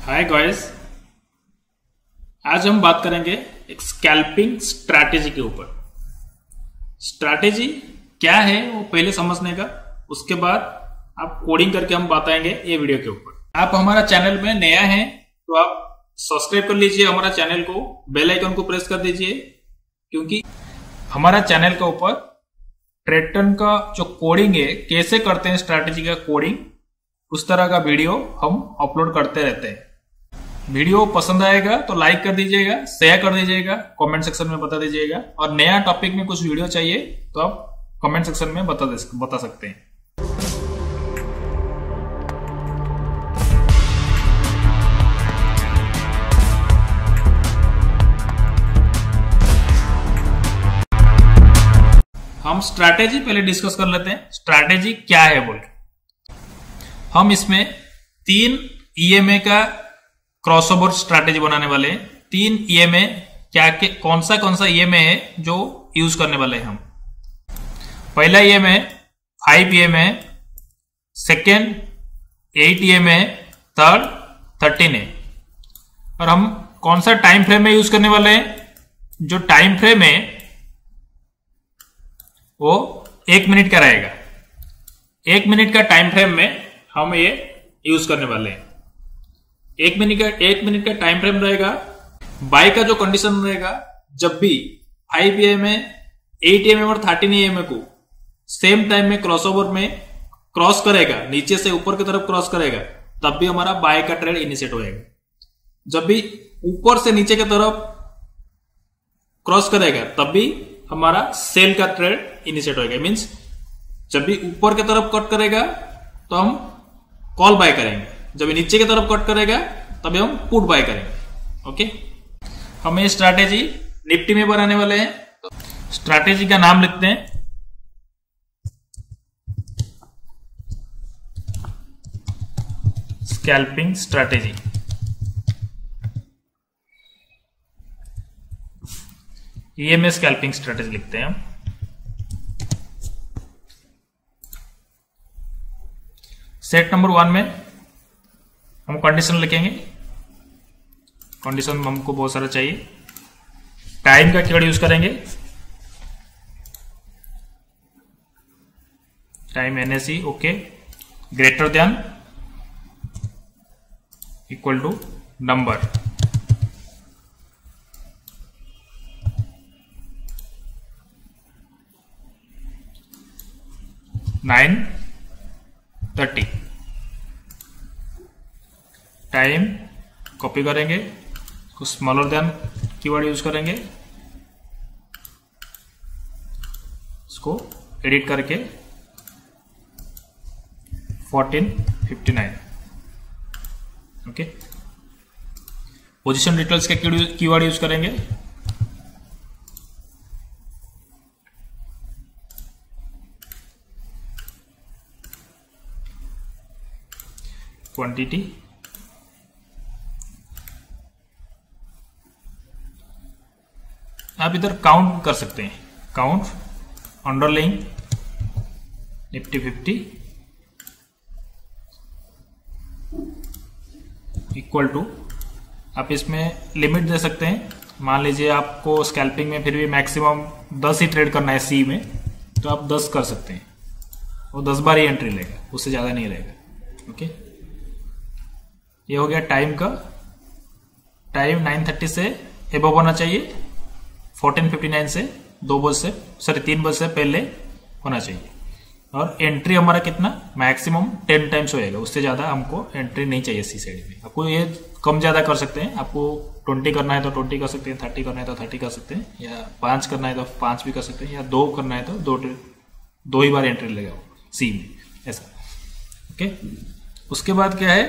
Hi guys, आज हम बात करेंगे एक स्कैल्पिंग स्ट्रैटेजी के ऊपर। स्ट्रैटेजी क्या है वो पहले समझने का, उसके बाद आप कोडिंग करके हम बताएंगे ये वीडियो के ऊपर। आप हमारा चैनल में नया हैं तो आप सब्सक्राइब कर लीजिए हमारा चैनल को, बेल आइकन को प्रेस कर दीजिए, क्योंकि हमारा चैनल के ऊपर ट्रेटन का जो कोडिंग है, कैसे करते हैं स्ट्रैटेजी का कोडिंग, उस तरह का वीडियो हम अपलोड करते रहते हैं। वीडियो पसंद आएगा तो लाइक कर दीजिएगा, शेयर कर दीजिएगा, कमेंट सेक्शन में बता दीजिएगा, और नया टॉपिक में कुछ वीडियो चाहिए तो आप कमेंट सेक्शन में बता सकते हैं। हम स्ट्रैटेजी पहले डिस्कस कर लेते हैं, स्ट्रैटेजी क्या है बोल के। हम इसमें 3 ईएमए का क्रॉसओवर स्ट्रैटेजी बनाने वाले हैं। 3 ईएमए कौन सा ईएमए है जो यूज करने वाले हैं हम। पहला EMA 5 EMA, second 8 EMA, third 13 है। और हम कौन सा टाइम फ्रेम में यूज करने वाले हैं? जो टाइम फ्रेम है वो 1 मिनट का रहेगा। 1 मिनट का टाइम फ्रेम में हम ये यूज करने वाले हैं। 1 मिनट का टाइम फ्रेम रहेगा। बाय का जो कंडीशन रहेगा, जब भी 5 ईएमए, 8 ईएमए और 13 ईएमए को सेम टाइम में क्रॉसओवर में क्रॉस करेगा, नीचे से ऊपर की तरफ क्रॉस करेगा, तब भी हमारा बाय का ट्रेड इनिशिएट होएगा। जब भी ऊपर से नीचे की तरफ क्रॉस करेगा, तब भी हमारा सेल का ट्रेड इनिशिएट होएगा। मींस जब भी ऊपर की तरफ कट करेगा तो हम कॉल बाय करेंगे, जब नीचे की तरफ कट करेगा तभी हम पुट बाय करेंगे। ओके, हम ये स्ट्रैटेजी निफ्टी में बनाने वाले हैं। स्ट्रैटेजी का नाम लिखते हैं स्कैल्पिंग स्ट्रैटेजी। ये में स्कैल्पिंग स्ट्रैटेजी लिखते हैं हम। सेट नंबर 1 में हम कंडीशन लिखेंगे। कंडीशन हमको बहुत सारा चाहिए। टाइम का कीवर्ड यूज करेंगे, time NSE, okay, greater than equal to number. Nine 30 time copy करेंगे, कुछ स्मॉलर देन कीवर्ड यूज करेंगे, इसको एडिट करके 1459। ओके, पोजीशन डिटेल्स के कीवर्ड यूज करेंगे, क्वांटिटी, आप इधर काउंट कर सकते हैं, count underline Nifty 50 equal to, आप इसमें लिमिट दे सकते हैं। मान लीजिए आपको स्कैल्पिंग में फिर भी मैक्सिमम 10 ही ट्रेड करना है सी में, तो आप 10 कर सकते हैं। वो 10 बार ही एंट्री लेगा, उससे ज्यादा नहीं रहेगा। ओके, ये हो गया टाइम का। टाइम 9:30 से एबव होना चाहिए, 14:59 से 3 बज से पहले होना चाहिए। और एंट्री हमारा कितना, मैक्सिमम 10 टाइम्स होएगा, उससे ज्यादा हमको एंट्री नहीं चाहिए सी साइड में। आपको ये कम ज्यादा कर सकते हैं, आपको 20 करना है तो 20 कर सकते हैं, 30 करना है तो 30 कर सकते हैं, या 5 करना है तो 5 भी कर सकते हैं, या 2 करना है तो 2 ही बार एंट्री लेगा सी में, ऐसा। ओके, उसके बाद क्या है,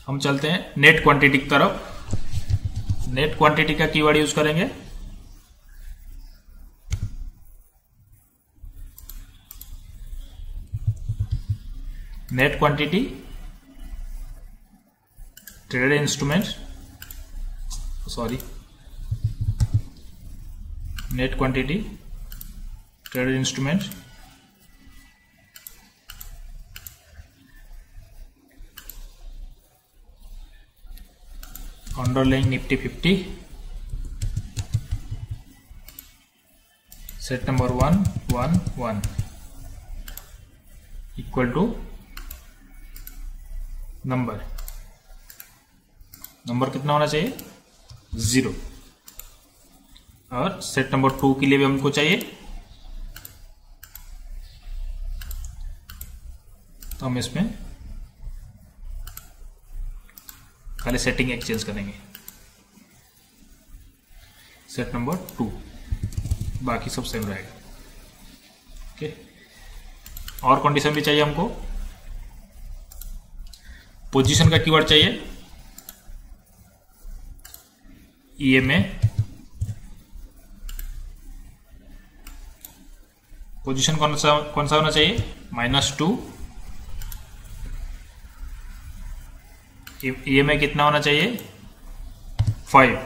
हम चलते हैं नेट क्वांटिटी की तरफ। नेट क्वांटिटी का कीवर्ड यूज करेंगे, net quantity traded instrument, sorry, net quantity traded instrument underlying Nifty 50 set number 111 equal to number कितना होना चाहिए 0। और सेट नंबर 2 के लिए भी हमको चाहिए, तो हम इसमें खाली सेटिंग एक्सचेंज करेंगे। सेट नंबर 2, बाकी सब सेम रहेगा। ओके, और कंडीशन भी चाहिए हमको। पोजीशन का कीवर्ड चाहिए, EMA। पोजीशन कौन सा होना चाहिए -2। EMA कितना होना चाहिए 5।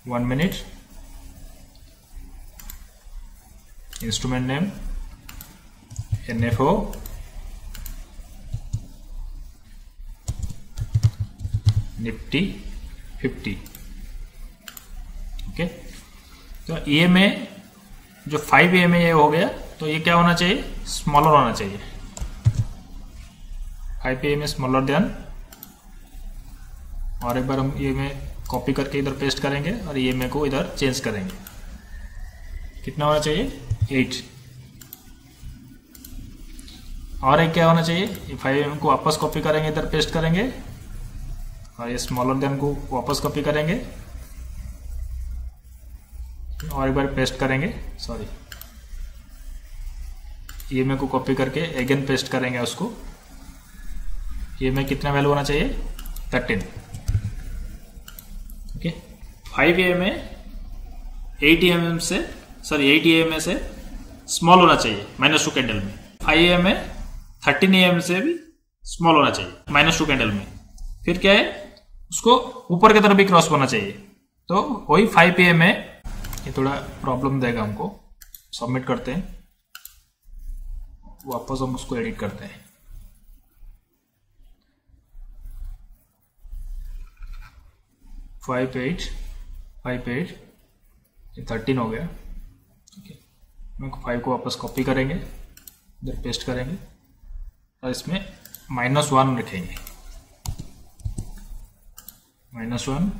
One minute. Instrument name NFO। Nifty 50। Okay, तो EMA जो 5 EMA ये हो गया, तो ये क्या होना चाहिए स्मॉलर होना चाहिए। 5 EMA स्मॉलर देन, और एक बार हम EMA कॉपी करके इधर पेस्ट करेंगे और EMA को इधर चेंज करेंगे। कितना होना चाहिए 8। और एक क्या होना चाहिए, 5 EMA को वापस कॉपी करेंगे, इधर पेस्ट करेंगे, और ये स्मॉलर देन को वापस कॉपी करेंगे और एक बार पेस्ट करेंगे। सॉरी, EMA को कॉपी करके अगेन पेस्ट करेंगे उसको। EMA कितना वैल्यू होना चाहिए 13। ओके, 5 EMA 8 EMA से स्मॉल होना चाहिए -2 कैंडल में। 5 EMA 13 EMA से भी स्मॉल होना चाहिए -2 कैंडल में। फिर क्या है, उसको ऊपर की तरफ भी क्रॉस होना चाहिए। तो वही 5 EMA, ये थोड़ा प्रॉब्लम देगा हमको। सबमिट करते हैं, वापस हम उसको एडिट करते हैं। फाइव एट ये 13 हो गया। ओके, 5 को वापस कॉपी करेंगे, इधर पेस्ट करेंगे और इसमें -1 रखेंगे। -1,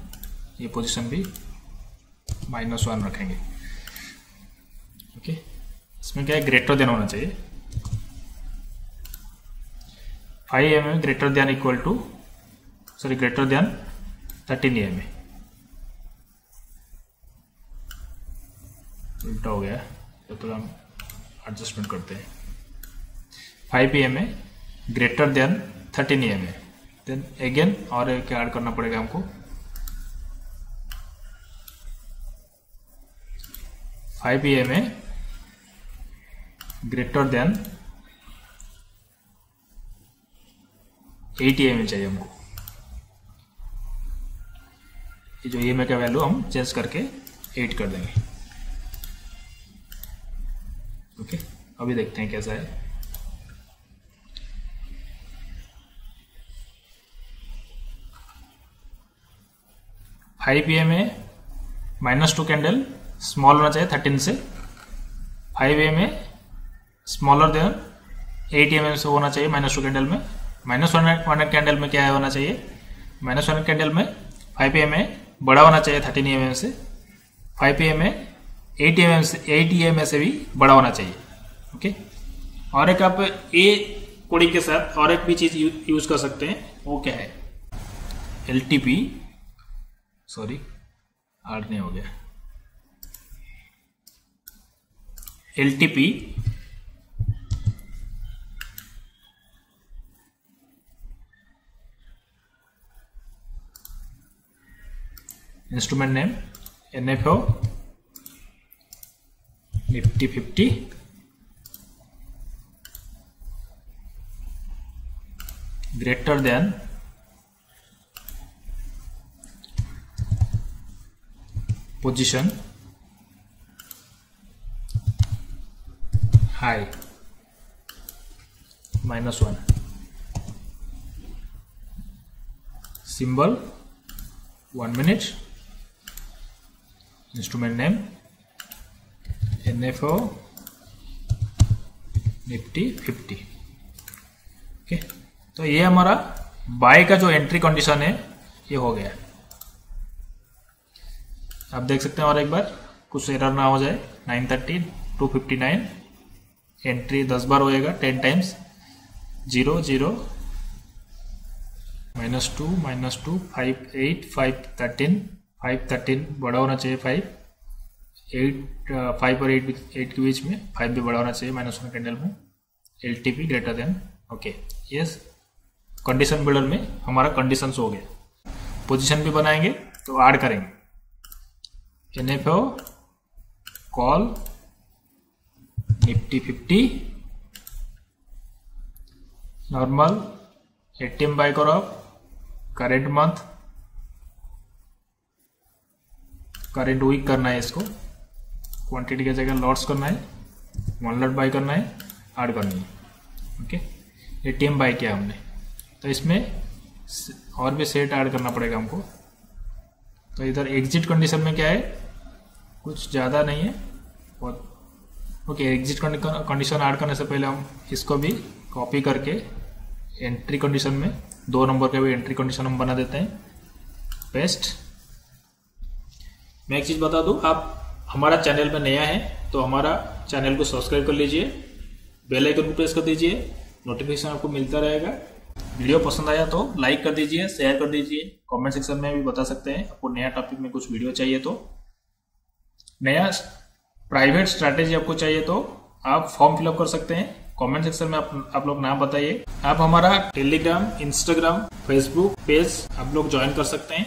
ये पोजीशन भी -1 रखेंगे। ओके, इसमें क्या है ग्रेटर देन होना चाहिए। 5 EMA greater than equal to greater than 13 EMA। उल्टा हो गया, तो थोड़ा हम एडजस्टमेंट करते हैं। 5 EMA greater than 13 EMA, then again और एक ऐड करना पड़ेगा हमको। 5 EMA ग्रेटर देन 8 EMA चाहिए हमको। ये जो EMA का वैल्यू हम चेंज करके 8 कर देंगे। ओके, अभी देखते हैं कैसा है। फाइव EMA -2 कैंडल स्मॉल होना चाहिए 13 से। 5 EMA स्मॉलर देन 8 EMA से होना चाहिए -2 कैंडल में। -1 कैंडल में क्या होना चाहिए, -1 कैंडल में 5 EMA बड़ा होना चाहिए 13 EMA से। 5 EMA 8 EMA से भी बड़ा होना चाहिए। ओके, और एक आप ए कोडिंग के साथ और एक भी चीज यूज कर सकते हैं, वो क्या है LTP। सॉरी, आर्ट नहीं हो गया। LTP instrument name NFO Nifty 50 greater than position high -1। Symbol 1 minute, instrument name NFO Nifty 50। Okay, तो ये हमारा बाय का जो एंट्री कंडीशन है ये हो गया। आप देख सकते हैं और एक बार कुछ एरर ना हो जाए। 930 259 एंट्री 10 बार होएगा 10 टाइम्स। 0 0 -2 -2 5 8 5 13 5 13 बड़ा होना चाहिए। 5 5 और 8 के बीच में 5 भी बड़ा होना चाहिए -1 कैंडल में। LTP greater than. Okay, yes, condition builder में हमारा कंडीशंस हो गया। पोजीशन भी बनाएंगे तो ऐड करेंगे। NFO call Nifty 50 normal ATM buy करो। करेंट मंथ, करेंट वीक करना है इसको। क्वांटिटी की जगह लॉट्स करना है। 1 लॉट बाय करना है, ऐड करनी है। ओके, ATM बाय किया हमने, तो इसमें और भी सेट ऐड करना पड़ेगा हमको। तो इधर एग्जिट कंडीशन में क्या है, कुछ ज़्यादा नहीं है। ओके, एग्जिट कंडीशन ऐड करने से पहले हम इसको भी कॉपी करके एंट्री कंडीशन में 2 नंबर का भी एंट्री कंडीशन हम बना देते हैं। पेस्ट। मैं एक चीज़ बता दूं, आप हमारा चैनल में नया है तो हमारा चैनल को सब्सक्राइब कर लीजिए, बेल आइकन को प्रेस कर दीजिए, नोटिफिकेशन आपको मिलता रहेगा। वीडियो पसंद आया तो लाइक कर दीजिए, शेयर कर दीजिए। कमेंट सेक्शन में भी बता सकते हैं आपको नया टॉपिक में कुछ वीडियो चाहिए तो। नया प्राइवेट स्ट्रैटेजी आपको चाहिए तो आप फॉर्म फिलअप कर सकते हैं। कमेंट सेक्शन में आप लोग नाम बताइए। आप हमारा टेलीग्राम, इंस्टाग्राम, फेसबुक पेज आप लोग ज्वाइन कर सकते हैं।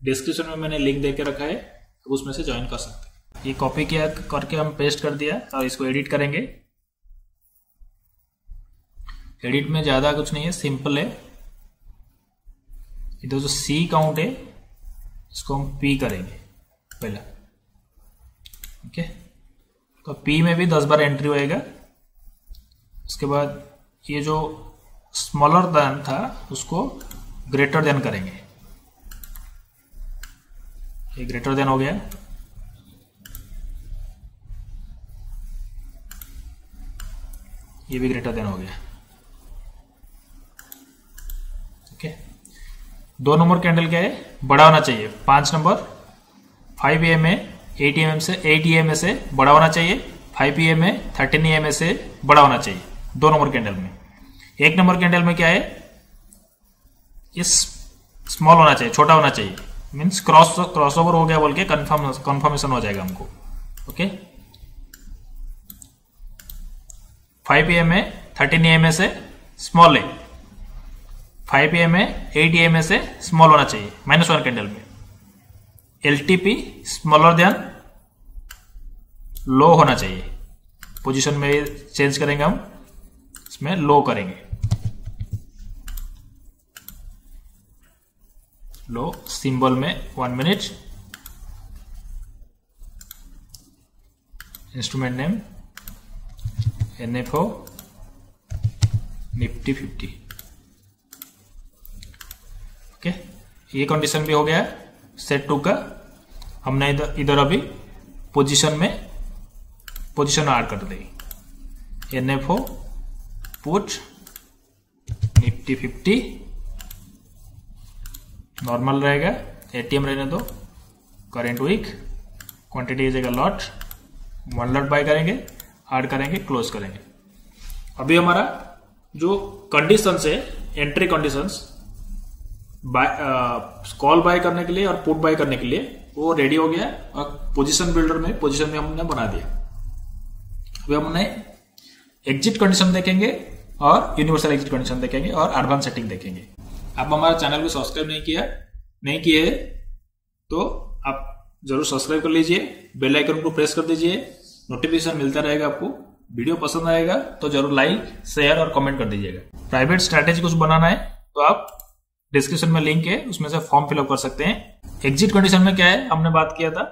डिस्क्रिप्शन में मैंने लिंक देके रखा है, तो उसमें से ज्वाइन कर सकते हैं। ये कॉपी किया करके हम पेस्ट कर दिया और इसको एडिट करेंगे। एडिट में ज्यादा कुछ नहीं है, सिंपल है। इधर जो C काउंट है इसको हम P करेंगे पहला। ओके, तो P में भी 10 बार एंट्री होएगा। उसके बाद ये जो स्मॉलर देन था उसको ग्रेटर देन करेंगे। ये ग्रेटर देन हो गया। ये भी ग्रेटर देन हो गया। ओके, 2 नंबर कैंडल क्या है, बड़ा होना चाहिए। 5 नंबर 5 EMA 8 EMA से बड़ा होना चाहिए। 5 EMA 13 EMA से बड़ा होना चाहिए 2 नंबर कैंडल में। 1 नंबर कैंडल में क्या है, ये स्मॉल होना चाहिए, छोटा होना चाहिए। मीन्स क्रॉसओवर हो गया बोल के कंफर्मेशन हो जाएगा हमको। ओके, 5 EMA 13 EMA से स्मॉल है। 5 EMA 8 EMA से स्मॉल होना चाहिए -1 कैंडल में। LTP स्मॉलर देन लो होना चाहिए। पोजीशन में चेंज करेंगे हम, इसमें लो करेंगे। लो सिंबल में 1 minute, instrument name NFO Nifty 50। Okay, ये कंडीशन भी हो गया सेट 2 का। हमने इधर अभी पोजीशन ऐड कर देंगे। NFO पुट निफ्टी 50 नॉर्मल रहेगा। ATM रहने दो। करेंट वीक, क्वांटिटी जगह लॉट, 1 लॉट बाय करेंगे, ऐड करेंगे, क्लोज करेंगे। अभी हमारा जो कंडीशंस है, एंट्री कंडीशंस कॉल बाय करने के लिए और पुट बाय करने के लिए, वो रेडी हो गया और पोजीशन बिल्डर में हमने बना दिया। अभी हमने एग्जिट कंडीशन देखेंगे और यूनिवर्सल एग्जिट कंडीशन देखेंगे और एडवांस सेटिंग देखेंगे। आप हमारे चैनल को सब्सक्राइब नहीं किए तो आप जरूर सब्सक्राइब कर लीजिए, बेल आइकन को प्रेस कर दीजिए, नोटिफिकेशन मिलता रहेगा आपको। वीडियो पसंद आएगा तो जरूर लाइक, शेयर और कमेंट कर दीजिएगा। प्राइवेट स्ट्रैटेजी कुछ बनाना है तो आप डिस्क्रिप्शन में लिंक है, उसमें से फॉर्म फिलअप कर सकते हैं। एग्जिट कंडीशन में क्या है, हमने बात किया था।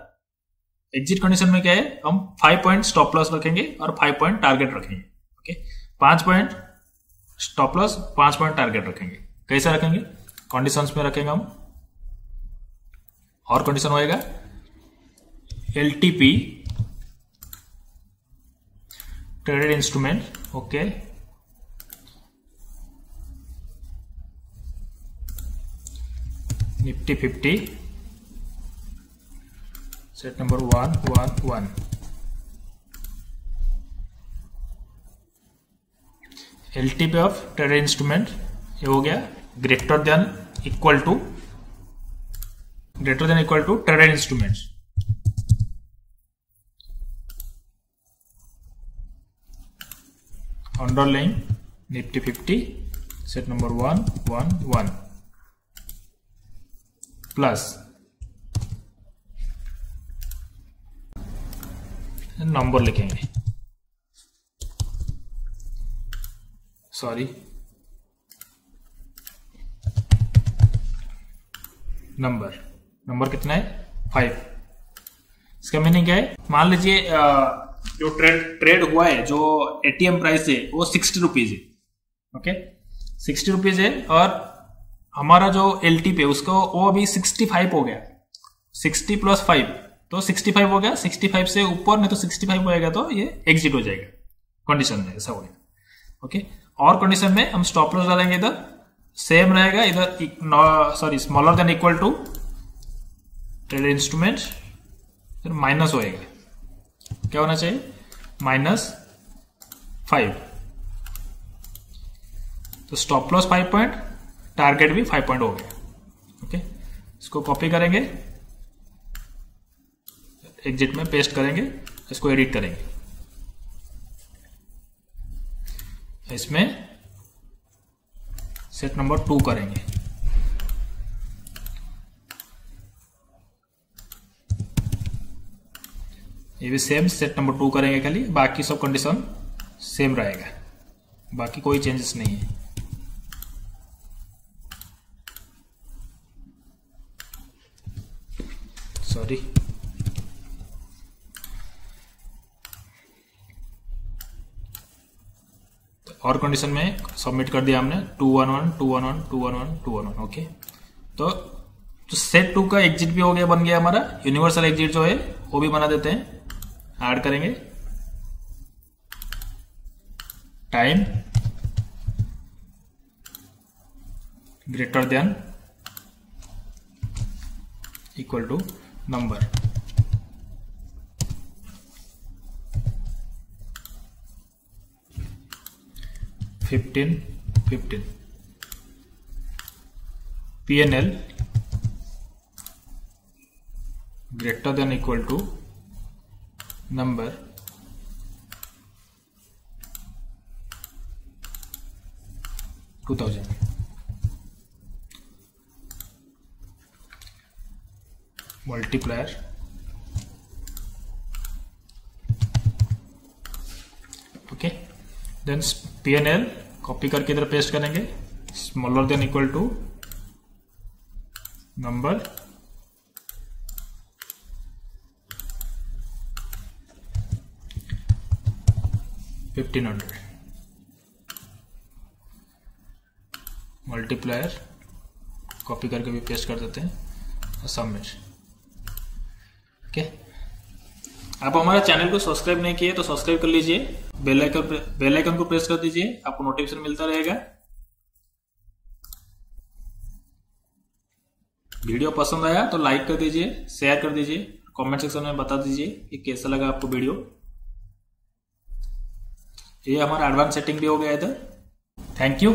एग्जिट कंडीशन में क्या है, हम 5 पॉइंट स्टॉप लॉस रखेंगे और 5 पॉइंट टारगेट रखेंगे। Okay, 5 point stop loss, 5 point target रखेंगे। कैसे रखेंगे, कंडीशंस में रखेंगे हम, और कंडीशन होएगा LTP traded instrument, okay, Nifty 50 set number 111, LTP of traded instrument ये हो गया greater than equal to traded instruments. Underline Nifty 50 set number 111 plus number लिखेंगे, सॉरी नंबर कितना है 5। इसका मीनिंग क्या है, मान लीजिए जो ट्रेड हुआ है, जो एटीएम प्राइस है वो 60 रुपीज है, ओके 60 रुपीज है, और हमारा जो एलटीपी है उसका वो अभी 65 हो गया, 60 + 5 तो 65 हो गया, 65 से ऊपर नहीं तो 65 होएगा तो ये एग्जिट हो जाएगा, कंडीशन में ऐसा होगा, ओके। और कंडीशन में हम स्टॉप लॉस डालेंगे, इधर सेम रहेगा, इधर sorry smaller than equal to trade instrument, फिर माइनस होएगा, क्या होना चाहिए -5, तो स्टॉप लॉस 5 पॉइंट, टारगेट भी 5 पॉइंट हो गया, ओके। इसको कॉपी करेंगे, एग्जिट में पेस्ट करेंगे, इसको एडिट करेंगे, इसमें सेट नंबर 2 करेंगे, ये भी सेम सेट नंबर 2 करेंगे, खाली बाकी सब कंडीशन सेम रहेगा, बाकी कोई चेंजेस नहीं है। सॉरी, और कंडीशन में सबमिट कर दिया हमने 211 211 211 211, ओके। तो सेट 2 का एग्जिट भी हो गया, बन गया हमारा। यूनिवर्सल एग्जिट जो है वो भी बना देते हैं, ऐड करेंगे, time greater than equal to number, fifteen PNL greater than equal to number, $2000, multiplier okay, then PNL copy करके इधर पेस्ट करेंगे, smaller than equal to number, $1500, multiplier copy करके भी पेस्ट कर देते हैं, सबमिट, ओके। आप हमारा चैनल को सब्सक्राइब नहीं किए तो सब्सक्राइब कर लीजिए, बेल आइकन को प्रेस कर दीजिए, आपको नोटिफिकेशन मिलता रहेगा। वीडियो पसंद आया तो लाइक कर दीजिए, शेयर कर दीजिए, कमेंट सेक्शन में बता दीजिए कि कैसा लगा आपको वीडियो। ये हमारा एडवांस सेटिंग भी हो गया इधर। Thank you.